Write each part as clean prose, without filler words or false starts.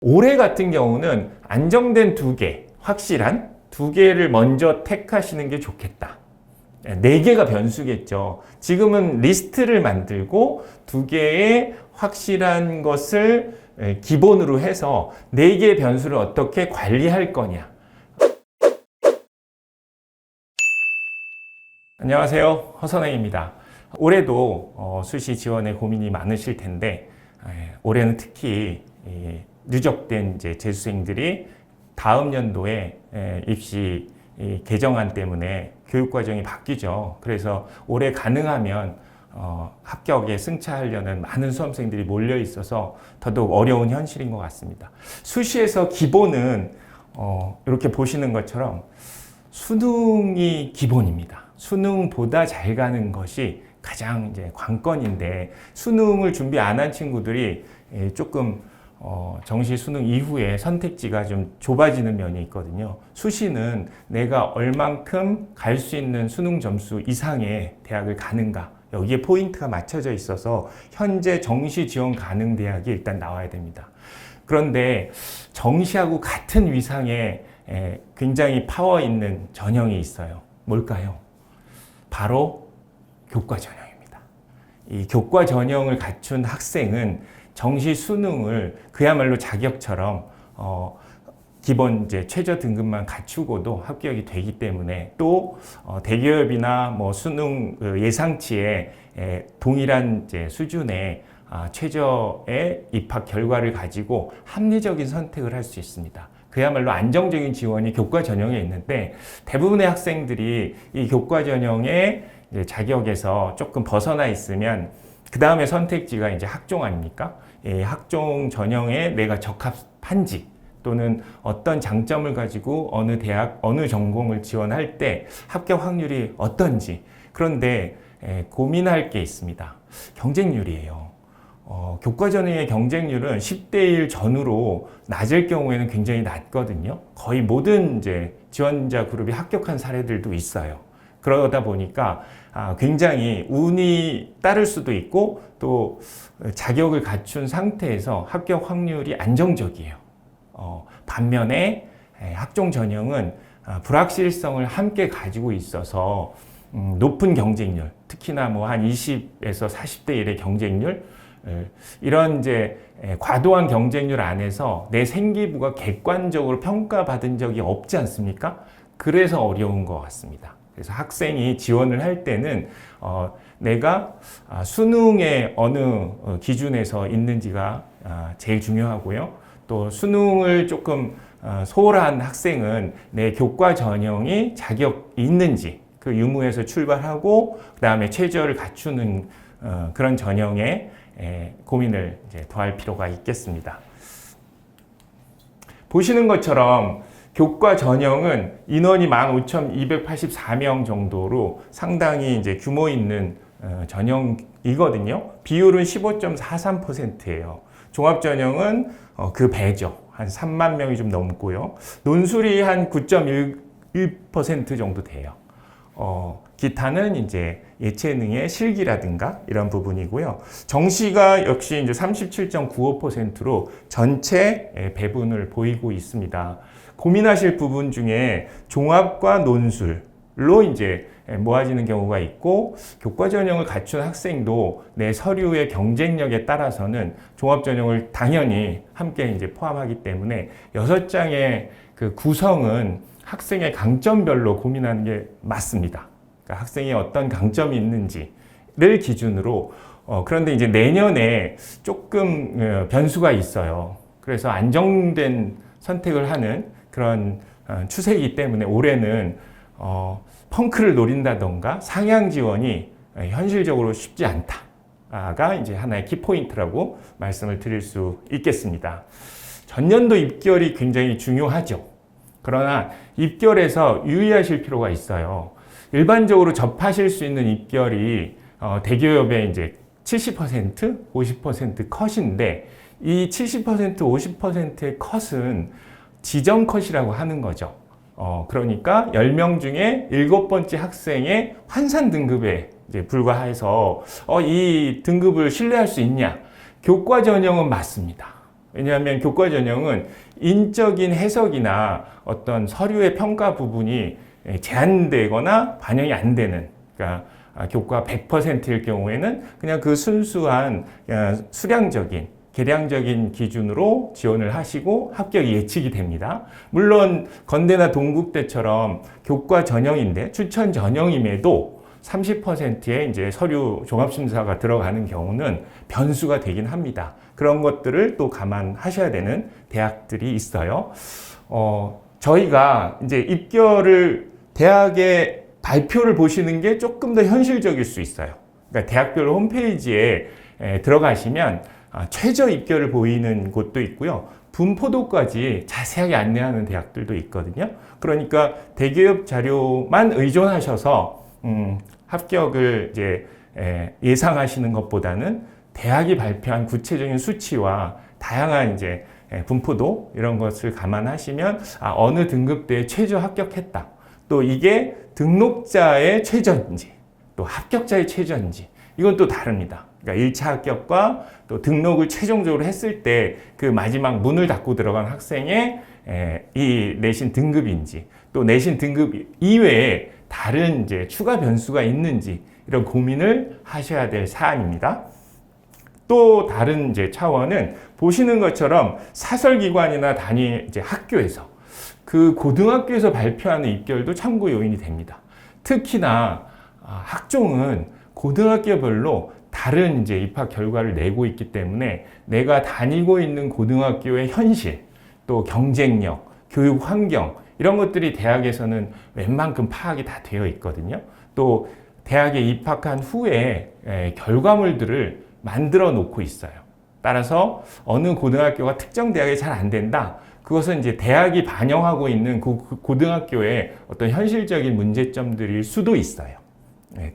올해 같은 경우는 안정된 두 개, 확실한 두 개를 먼저 택하시는 게 좋겠다. 네 개가 변수겠죠. 지금은 리스트를 만들고 두 개의 확실한 것을 기본으로 해서 네 개의 변수를 어떻게 관리할 거냐. 안녕하세요. 허선행입니다. 올해도 수시 지원에 고민이 많으실 텐데 올해는 특히 누적된 재수생들이 다음 연도에 입시 개정안 때문에 교육과정이 바뀌죠. 그래서 올해 가능하면 합격에 승차하려는 많은 수험생들이 몰려 있어서 더더욱 어려운 현실인 것 같습니다. 수시에서 기본은 이렇게 보시는 것처럼 수능이 기본입니다. 수능보다 잘 가는 것이 가장 관건인데 수능을 준비 안 한 친구들이 조금 정시 수능 이후에 선택지가 좀 좁아지는 면이 있거든요. 수시는 내가 얼만큼 갈 수 있는 수능 점수 이상의 대학을 가는가, 여기에 포인트가 맞춰져 있어서 현재 정시 지원 가능 대학이 일단 나와야 됩니다. 그런데 정시하고 같은 위상의 굉장히 파워 있는 전형이 있어요. 뭘까요? 바로 교과 전형입니다. 이 교과 전형을 갖춘 학생은 정시 수능을 그야말로 자격처럼 기본 최저 등급만 갖추고도 합격이 되기 때문에 또 대기업이나 수능 예상치에 동일한 수준의 최저의 입학 결과를 가지고 합리적인 선택을 할 수 있습니다. 그야말로 안정적인 지원이 교과 전형에 있는데 대부분의 학생들이 이 교과 전형의 자격에서 조금 벗어나 있으면 그 다음에 선택지가 학종 아닙니까? 학종 전형에 내가 적합한지 또는 어떤 장점을 가지고 어느 대학, 어느 전공을 지원할 때 합격 확률이 어떤지. 그런데 고민할 게 있습니다. 경쟁률이에요. 교과 전형의 경쟁률은 10대 1 전후로 낮을 경우에는 굉장히 낮거든요. 거의 모든 지원자 그룹이 합격한 사례들도 있어요. 그러다 보니까 굉장히 운이 따를 수도 있고 또 자격을 갖춘 상태에서 합격 확률이 안정적이에요. 반면에 학종 전형은 불확실성을 함께 가지고 있어서 높은 경쟁률, 특히나 한 20에서 40대 1의 경쟁률, 이런 과도한 경쟁률 안에서 내 생기부가 객관적으로 평가받은 적이 없지 않습니까? 그래서 어려운 것 같습니다. 그래서 학생이 지원을 할 때는 내가 수능의 어느 기준에서 있는지가 제일 중요하고요. 또 수능을 조금 소홀한 학생은 내 교과 전형이 자격이 있는지 그 유무에서 출발하고 그 다음에 최저를 갖추는 그런 전형에 고민을 더할 필요가 있겠습니다. 보시는 것처럼 교과 전형은 인원이 15,284명 정도로 상당히 규모 있는 전형이거든요. 비율은 15.43%예요. 종합 전형은 그 배죠. 한 3만 명이 좀 넘고요. 논술이 한 9.1% 정도 돼요. 기타는 예체능의 실기라든가 이런 부분이고요. 정시가 역시 37.95%로 전체 배분을 보이고 있습니다. 고민하실 부분 중에 종합과 논술로 모아지는 경우가 있고 교과 전형을 갖춘 학생도 내 서류의 경쟁력에 따라서는 종합 전형을 당연히 함께 포함하기 때문에 6장의 그 구성은 학생의 강점별로 고민하는 게 맞습니다. 그러니까 학생이 어떤 강점이 있는지를 기준으로 그런데 내년에 조금 변수가 있어요. 그래서 안정된 선택을 하는 그런 추세이기 때문에 올해는 펑크를 노린다던가 상향 지원이 현실적으로 쉽지 않다가 하나의 키포인트라고 말씀을 드릴 수 있겠습니다. 전년도 입결이 굉장히 중요하죠. 그러나 입결에서 유의하실 필요가 있어요. 일반적으로 접하실 수 있는 입결이 대기업의 70%, 50% 컷인데 이 70%, 50%의 컷은 지정 컷이라고 하는 거죠. 그러니까 10명 중에 7번째 학생의 환산 등급에 불과해서 이 등급을 신뢰할 수 있냐? 교과 전형은 맞습니다. 왜냐하면 교과 전형은 인적인 해석이나 어떤 서류의 평가 부분이 제한되거나 반영이 안 되는, 그러니까 교과 100%일 경우에는 그냥 그 순수한 수량적인 계량적인 기준으로 지원을 하시고 합격이 예측이 됩니다. 물론 건대나 동국대처럼 교과 전형인데 추천 전형임에도 30%의 이제 서류 종합심사가 들어가는 경우는 변수가 되긴 합니다. 그런 것들을 또 감안하셔야 되는 대학들이 있어요. 저희가 이제 입결을 대학의 발표를 보시는 게 조금 더 현실적일 수 있어요. 그러니까 대학별 홈페이지에 들어가시면 최저 입결을 보이는 곳도 있고요. 분포도까지 자세하게 안내하는 대학들도 있거든요. 그러니까 대기업 자료만 의존하셔서 합격을 이제 예상하시는 것보다는 대학이 발표한 구체적인 수치와 다양한 이제 분포도 이런 것을 감안하시면 어느 등급대에 최저 합격했다. 또 이게 등록자의 최저인지 또 합격자의 최저인지 이건 또 다릅니다. 그러니까 1차 합격과 또 등록을 최종적으로 했을 때 그 마지막 문을 닫고 들어간 학생의 이 내신 등급인지 또 내신 등급 이외에 다른 이제 추가 변수가 있는지 이런 고민을 하셔야 될 사안입니다. 또 다른 이제 차원은 보시는 것처럼 사설기관이나 단위 이제 학교에서 그 고등학교에서 발표하는 입결도 참고 요인이 됩니다. 특히나 학종은 고등학교별로 다른 이제 입학 결과를 내고 있기 때문에 내가 다니고 있는 고등학교의 현실, 또 경쟁력, 교육 환경 이런 것들이 대학에서는 웬만큼 파악이 다 되어 있거든요. 또 대학에 입학한 후에 결과물들을 만들어 놓고 있어요. 따라서 어느 고등학교가 특정 대학에 잘 안 된다. 그것은 이제 대학이 반영하고 있는 고등학교의 어떤 현실적인 문제점들일 수도 있어요.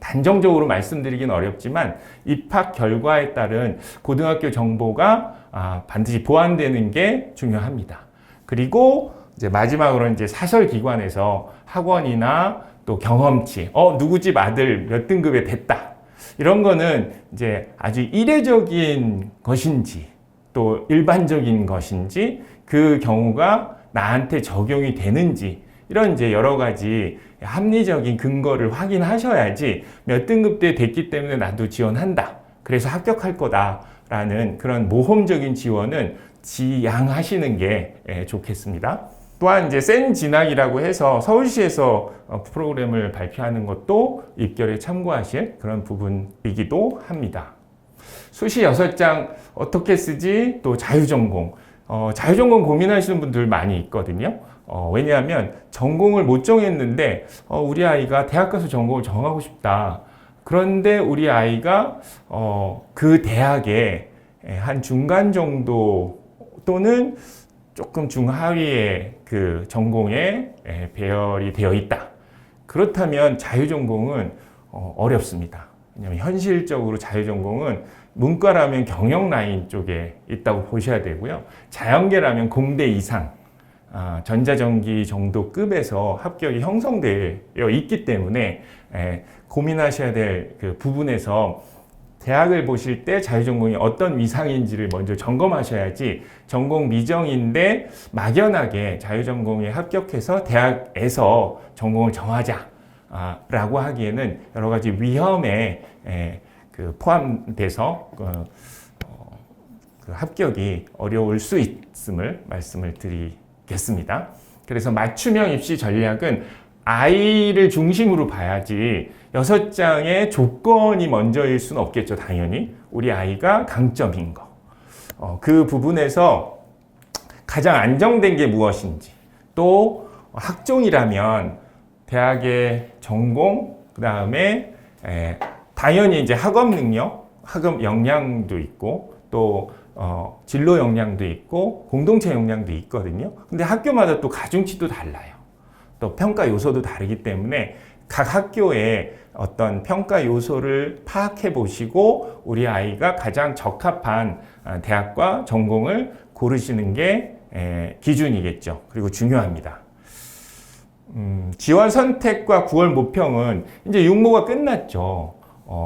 단정적으로 말씀드리긴 어렵지만 입학 결과에 따른 고등학교 정보가 반드시 보완되는 게 중요합니다. 그리고 이제 마지막으로 이제 사설기관에서 학원이나 또 경험치, 누구 집 아들 몇 등급에 됐다. 이런 거는 이제 아주 이례적인 것인지 또 일반적인 것인지 그 경우가 나한테 적용이 되는지 이런 이제 여러 가지 합리적인 근거를 확인하셔야지 몇 등급대 됐기 때문에 나도 지원한다. 그래서 합격할 거다라는 그런 모험적인 지원은 지양하시는 게 좋겠습니다. 또한 이제 센 진학이라고 해서 서울시에서 프로그램을 발표하는 것도 입결에 참고하실 그런 부분이기도 합니다. 수시 6장 어떻게 쓰지? 또 자유전공. 자유전공 고민하시는 분들 많이 있거든요. 왜냐하면 전공을 못 정했는데 우리 아이가 대학 가서 전공을 정하고 싶다. 그런데 우리 아이가 그 대학에 한 중간 정도 또는 조금 중하위의 그 전공에 배열이 되어 있다. 그렇다면 자유전공은 어렵습니다. 왜냐하면 현실적으로 자유전공은 문과라면 경영 라인 쪽에 있다고 보셔야 되고요. 자연계라면 공대 이상, 전자전기 정도 급에서 합격이 형성되어 있기 때문에 고민하셔야 될 그 부분에서 대학을 보실 때 자유전공이 어떤 위상인지를 먼저 점검하셔야지 전공 미정인데 막연하게 자유전공에 합격해서 대학에서 전공을 정하자 라고 하기에는 여러 가지 위험에 포함돼서 그 합격이 어려울 수 있음을 말씀을 드리겠습니다. 그래서 맞춤형 입시 전략은 아이를 중심으로 봐야지 6장의 조건이 먼저일 수는 없겠죠. 당연히 우리 아이가 강점인 거, 그 부분에서 가장 안정된 게 무엇인지, 또 학종이라면 대학의 전공, 그 다음에 당연히 이제 학업 능력, 학업 역량도 있고 또 진로 역량도 있고 공동체 역량도 있거든요. 근데 학교마다 또 가중치도 달라요. 또 평가 요소도 다르기 때문에 각 학교의 어떤 평가 요소를 파악해 보시고 우리 아이가 가장 적합한 대학과 전공을 고르시는 게 기준이겠죠. 그리고 중요합니다. 지원 선택과 9월 모평은 이제 육모가 끝났죠.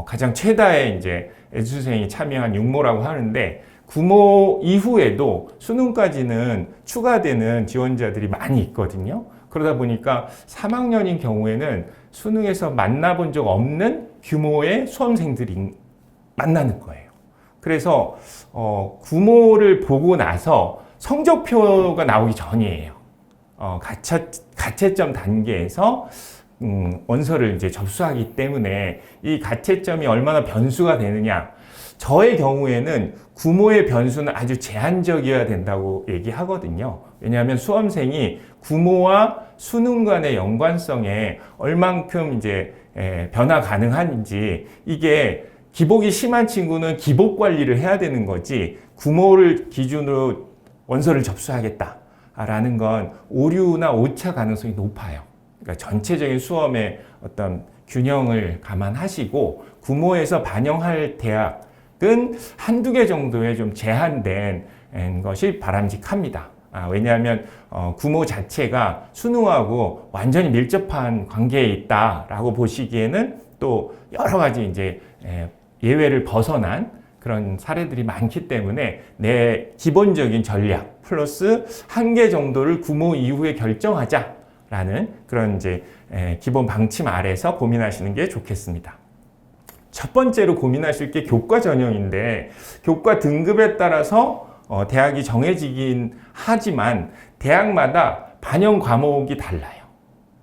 가장 최다의 이제 애수생이 참여한 육모라고 하는데 구모 이후에도 수능까지는 추가되는 지원자들이 많이 있거든요. 그러다 보니까 3학년인 경우에는 수능에서 만나본 적 없는 규모의 수험생들이 만나는 거예요. 그래서 구모를 보고 나서 성적표가 나오기 전이에요. 가채점 단계에서 원서를 이제 접수하기 때문에 이 가채점이 얼마나 변수가 되느냐. 저의 경우에는 구모의 변수는 아주 제한적이어야 된다고 얘기하거든요. 왜냐하면 수험생이 구모와 수능 간의 연관성에 얼만큼 이제 변화 가능한지, 이게 기복이 심한 친구는 기복 관리를 해야 되는 거지, 구모를 기준으로 원서를 접수하겠다라는 건 오류나 오차 가능성이 높아요. 그러니까 전체적인 수험의 어떤 균형을 감안하시고 구모에서 반영할 대학은 한두 개 정도의 좀 제한된 것이 바람직합니다. 왜냐하면 구모 자체가 수능하고 완전히 밀접한 관계에 있다라고 보시기에는 또 여러 가지 이제 예외를 벗어난 그런 사례들이 많기 때문에 내 기본적인 전략 플러스 한 개 정도를 구모 이후에 결정하자라는 그런 이제 기본 방침 아래서 고민하시는 게 좋겠습니다. 첫 번째로 고민하실 게 교과 전형인데, 교과 등급에 따라서 대학이 정해지긴 하지만 대학마다 반영 과목이 달라요.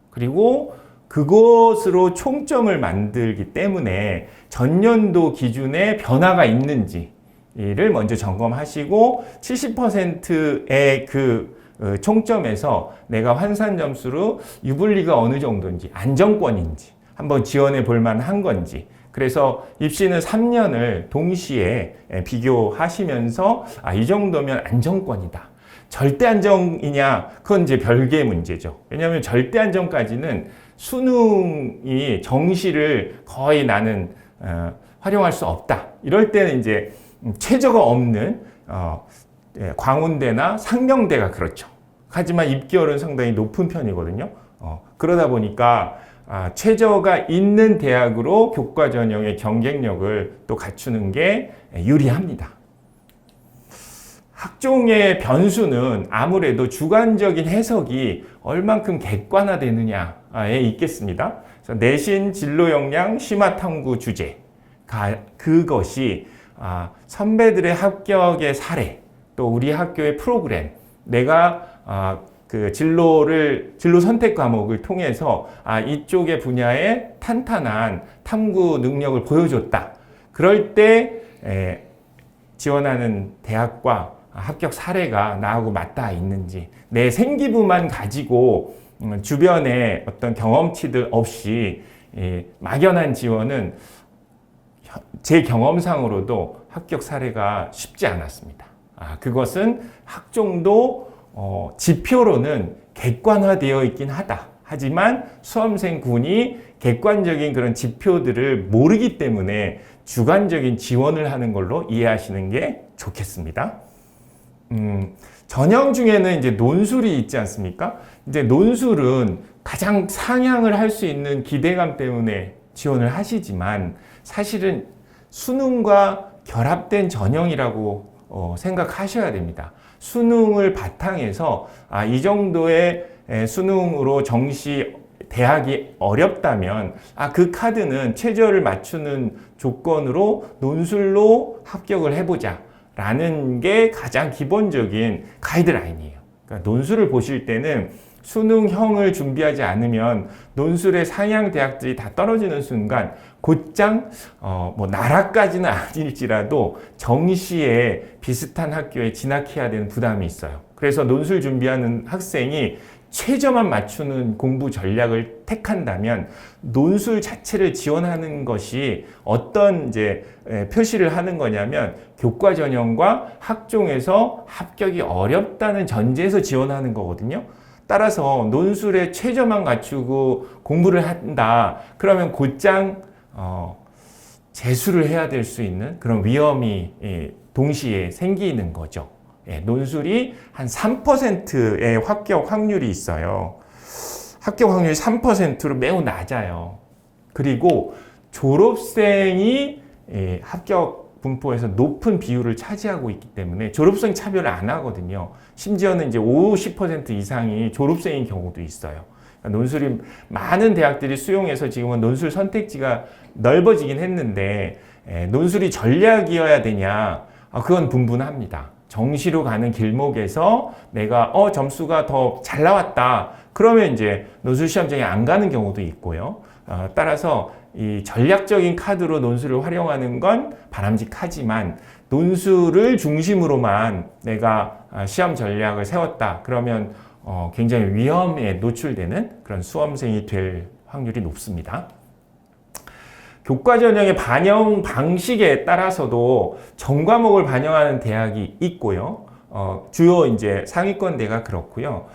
그리고 그것으로 총점을 만들기 때문에 전년도 기준에 변화가 있는지를 먼저 점검하시고 70%의 그 총점에서 내가 환산 점수로 유불리가 어느 정도인지, 안정권인지 한번 지원해 볼 만한 건지, 그래서 입시는 3년을 동시에 비교하시면서 이 정도면 안정권이다. 절대 안정이냐? 그건 이제 별개의 문제죠. 왜냐하면 절대 안정까지는 수능이 정시를 거의 나는 활용할 수 없다. 이럴 때는 이제 최저가 없는 광운대나 상명대가 그렇죠. 하지만 입결은 상당히 높은 편이거든요. 그러다 보니까 최저가 있는 대학으로 교과 전형의 경쟁력을 또 갖추는 게 유리합니다. 학종의 변수는 아무래도 주관적인 해석이 얼만큼 객관화되느냐에 있겠습니다. 그래서 내신, 진로 역량, 심화 탐구 주제, 그것이 선배들의 합격의 사례, 또 우리 학교의 프로그램, 내가 그 진로 선택 과목을 통해서 이쪽의 분야에 탄탄한 탐구 능력을 보여줬다. 그럴 때 지원하는 대학과 합격 사례가 나하고 맞닿아 있는지, 내 생기부만 가지고 주변에 어떤 경험치들 없이 막연한 지원은 제 경험상으로도 합격 사례가 쉽지 않았습니다. 그것은 학종도 지표로는 객관화되어 있긴 하다. 하지만 수험생 군이 객관적인 그런 지표들을 모르기 때문에 주관적인 지원을 하는 걸로 이해하시는 게 좋겠습니다. 전형 중에는 이제 논술이 있지 않습니까? 이제 논술은 가장 상향을 할 수 있는 기대감 때문에 지원을 하시지만 사실은 수능과 결합된 전형이라고 생각하셔야 됩니다. 수능을 바탕해서 이 정도의 수능으로 정시 대학이 어렵다면 그 카드는 최저를 맞추는 조건으로 논술로 합격을 해보자 라는 게 가장 기본적인 가이드라인이에요. 그러니까 논술을 보실 때는 수능형을 준비하지 않으면 논술의 상향 대학들이 다 떨어지는 순간 곧장 나라까지는 아닐지라도 정시에 비슷한 학교에 진학해야 되는 부담이 있어요. 그래서 논술 준비하는 학생이 최저만 맞추는 공부 전략을 택한다면 논술 자체를 지원하는 것이 어떤 이제 표시를 하는 거냐면 교과 전형과 학종에서 합격이 어렵다는 전제에서 지원하는 거거든요. 따라서 논술에 최저만 갖추고 공부를 한다. 그러면 곧장 재수를 해야 될 수 있는 그런 위험이 동시에 생기는 거죠. 논술이 한 3%의 합격 확률이 있어요. 합격 확률이 3%로 매우 낮아요. 그리고 졸업생이 합격 분포에서 높은 비율을 차지하고 있기 때문에 졸업생 차별을 안 하거든요. 심지어는 이제 50% 이상이 졸업생인 경우도 있어요. 그러니까 논술이 많은 대학들이 수용해서 지금은 논술 선택지가 넓어지긴 했는데 논술이 전략이어야 되냐? 그건 분분합니다. 정시로 가는 길목에서 내가 점수가 더 잘 나왔다. 그러면 이제 논술 시험장에 안 가는 경우도 있고요. 따라서 이 전략적인 카드로 논술을 활용하는 건 바람직하지만 논술을 중심으로만 내가 시험 전략을 세웠다. 그러면 굉장히 위험에 노출되는 그런 수험생이 될 확률이 높습니다. 교과 전형의 반영 방식에 따라서도 전 과목을 반영하는 대학이 있고요. 주요 이제 상위권대가 그렇고요.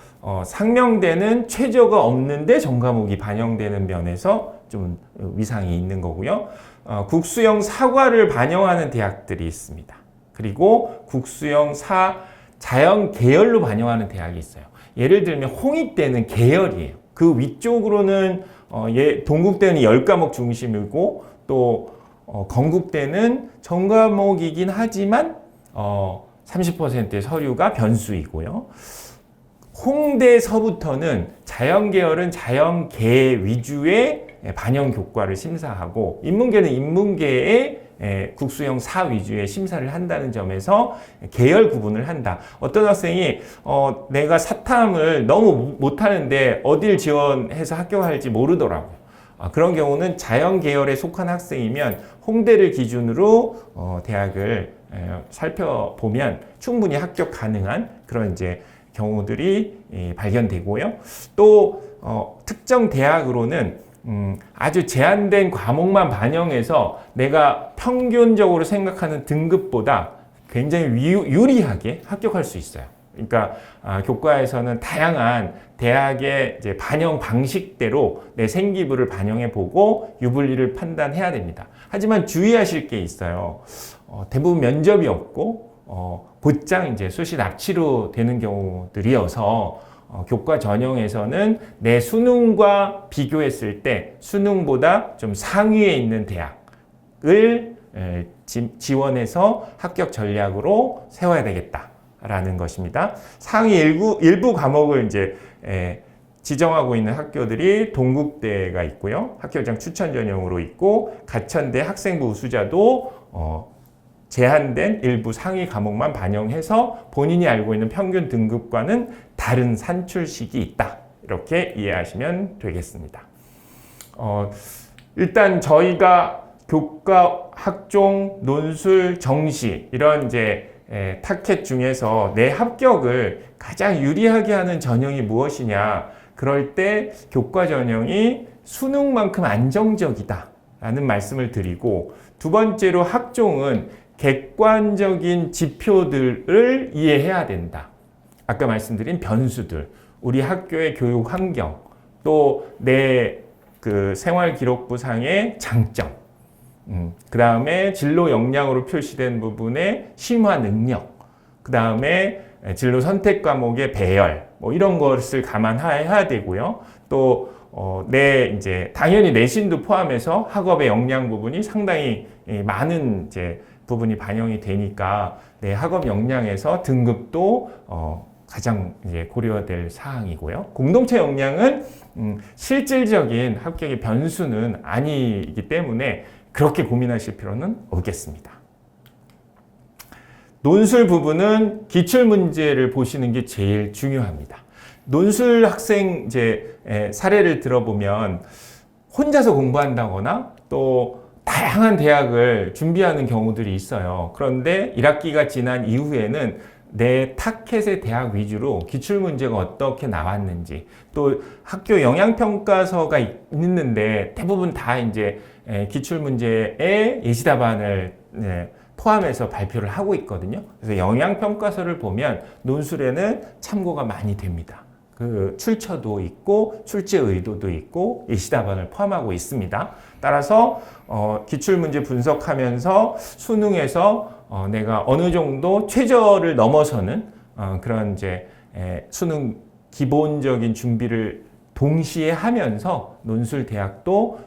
상명대는 최저가 없는데 전 과목이 반영되는 면에서 좀 위상이 있는 거고요. 국수형 사과를 반영하는 대학들이 있습니다. 그리고 국수형 자연 계열로 반영하는 대학이 있어요. 예를 들면 홍익대는 계열이에요. 그 위쪽으로는 동국대는 10과목 중심이고 또 건국대는 전 과목이긴 하지만 30%의 서류가 변수이고요. 홍대서부터는 자연계열은 자연계 위주의 반영 교과를 심사하고 인문계는 인문계의 국수형 사 위주의 심사를 한다는 점에서 계열 구분을 한다. 어떤 학생이 내가 사탐을 너무 못하는데 어딜 지원해서 합격할지 모르더라고요. 그런 경우는 자연계열에 속한 학생이면 홍대를 기준으로 대학을 살펴보면 충분히 합격 가능한 그런 이제 경우들이 발견되고요. 또 특정 대학으로는 아주 제한된 과목만 반영해서 내가 평균적으로 생각하는 등급보다 굉장히 유리하게 합격할 수 있어요. 그러니까 교과에서는 다양한 대학의 이제 반영 방식대로 내 생기부를 반영해 보고 유불리를 판단해야 됩니다. 하지만 주의하실 게 있어요. 대부분 면접이 없고 곧장 이제 수시 납치로 되는 경우들이어서 교과 전형에서는 내 수능과 비교했을 때 수능보다 좀 상위에 있는 대학을 지원해서 합격 전략으로 세워야 되겠다라는 것입니다. 상위 일부 과목을 이제 지정하고 있는 학교들이 동국대가 있고요. 학교장 추천 전형으로 있고 가천대 학생부 우수자도 제한된 일부 상위 과목만 반영해서 본인이 알고 있는 평균 등급과는 다른 산출식이 있다. 이렇게 이해하시면 되겠습니다. 일단 저희가 교과, 학종, 논술, 정시 이런 이제 타켓 중에서 내 합격을 가장 유리하게 하는 전형이 무엇이냐? 그럴 때 교과 전형이 수능만큼 안정적이다 라는 말씀을 드리고 두 번째로 학종은 객관적인 지표들을 이해해야 된다. 아까 말씀드린 변수들, 우리 학교의 교육 환경, 또 내 그 생활기록부상의 장점, 그 다음에 진로 역량으로 표시된 부분의 심화 능력, 그 다음에 진로 선택 과목의 배열, 뭐 이런 것을 감안해야 되고요. 또 이제 당연히 내신도 포함해서 학업의 역량 부분이 상당히 많은 이제 부분이 반영이 되니까 내 학업 역량에서 등급도 가장 이제 고려될 사항이고요. 공동체 역량은 실질적인 합격의 변수는 아니기 때문에 그렇게 고민하실 필요는 없겠습니다. 논술 부분은 기출문제를 보시는 게 제일 중요합니다. 논술 학생 이제 사례를 들어보면 혼자서 공부한다거나 또 다양한 대학을 준비하는 경우들이 있어요. 그런데 1학기가 지난 이후에는 내 타켓의 대학 위주로 기출문제가 어떻게 나왔는지 또 학교 영양평가서가 있는데 대부분 다 이제 기출문제의 예시답안을 포함해서 발표를 하고 있거든요. 그래서 영양평가서를 보면 논술에는 참고가 많이 됩니다. 그 출처도 있고 출제 의도도 있고 예시답안을 포함하고 있습니다. 따라서 기출문제 분석하면서 수능에서 내가 어느 정도 최저를 넘어서는 그런 이제 수능 기본적인 준비를 동시에 하면서 논술 대학도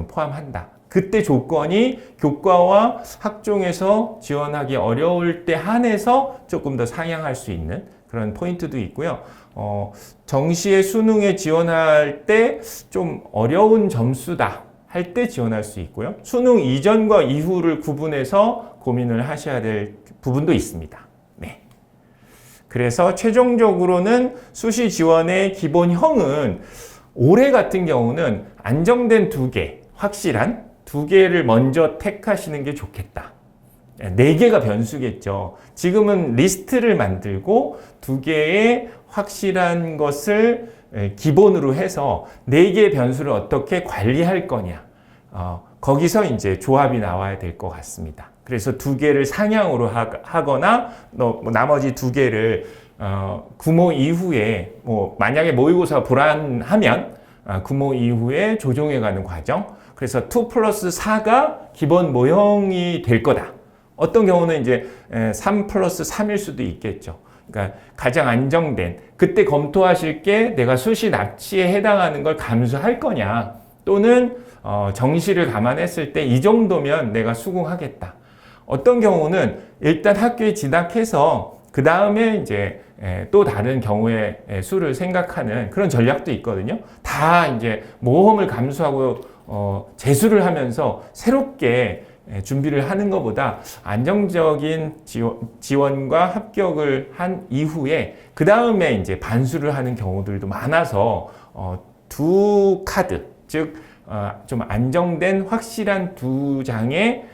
포함한다. 그때 조건이 교과와 학종에서 지원하기 어려울 때 한해서 조금 더 상향할 수 있는 그런 포인트도 있고요. 정시에 수능에 지원할 때 좀 어려운 점수다 할 때 지원할 수 있고요. 수능 이전과 이후를 구분해서 고민을 하셔야 될 부분도 있습니다. 네. 그래서 최종적으로는 수시 지원의 기본형은 올해 같은 경우는 안정된 2개, 확실한 2개를 먼저 택하시는 게 좋겠다. 4개가 변수겠죠. 지금은 리스트를 만들고 2개의 확실한 것을 기본으로 해서 4개의 변수를 어떻게 관리할 거냐. 거기서 이제 조합이 나와야 될 것 같습니다. 그래서 2개를 상향으로 하거나 나머지 2개를 구모 이후에 만약에 모의고사 불안하면 구모 이후에 조정해가는 과정. 그래서 2+4가 기본 모형이 될 거다. 어떤 경우는 이제 3+3일 수도 있겠죠. 그러니까 가장 안정된 그때 검토하실 게 내가 수시 납치에 해당하는 걸 감수할 거냐 또는 정시를 감안했을 때 이 정도면 내가 수긍하겠다. 어떤 경우는 일단 학교에 진학해서 그 다음에 이제 또 다른 경우의 수를 생각하는 그런 전략도 있거든요. 다 이제 모험을 감수하고 재수를 하면서 새롭게 준비를 하는 것보다 안정적인 지원과 합격을 한 이후에 그 다음에 이제 반수를 하는 경우들도 많아서 2카드, 즉 좀 안정된 확실한 2장의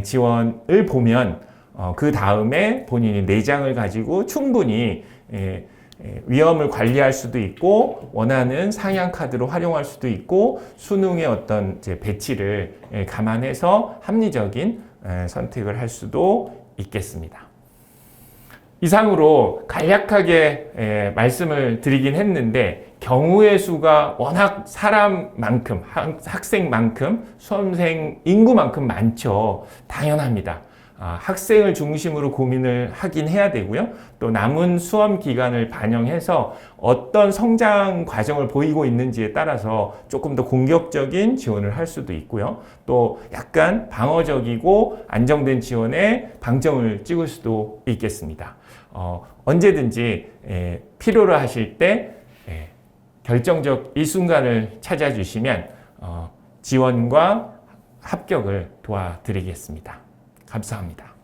지원을 보면 그 다음에 본인이 4장을 가지고 충분히 위험을 관리할 수도 있고 원하는 상향 카드로 활용할 수도 있고 수능의 어떤 이제 배치를 감안해서 합리적인 선택을 할 수도 있겠습니다. 이상으로 간략하게 말씀을 드리긴 했는데 경우의 수가 워낙 사람만큼 학생만큼 수험생 인구만큼 많죠. 당연합니다. 학생을 중심으로 고민을 하긴 해야 되고요. 또 남은 수험 기간을 반영해서 어떤 성장 과정을 보이고 있는지에 따라서 조금 더 공격적인 지원을 할 수도 있고요. 또 약간 방어적이고 안정된 지원에 방점을 찍을 수도 있겠습니다. 언제든지 필요로 하실 때 결정적 이 순간을 찾아주시면 지원과 합격을 도와드리겠습니다. 감사합니다.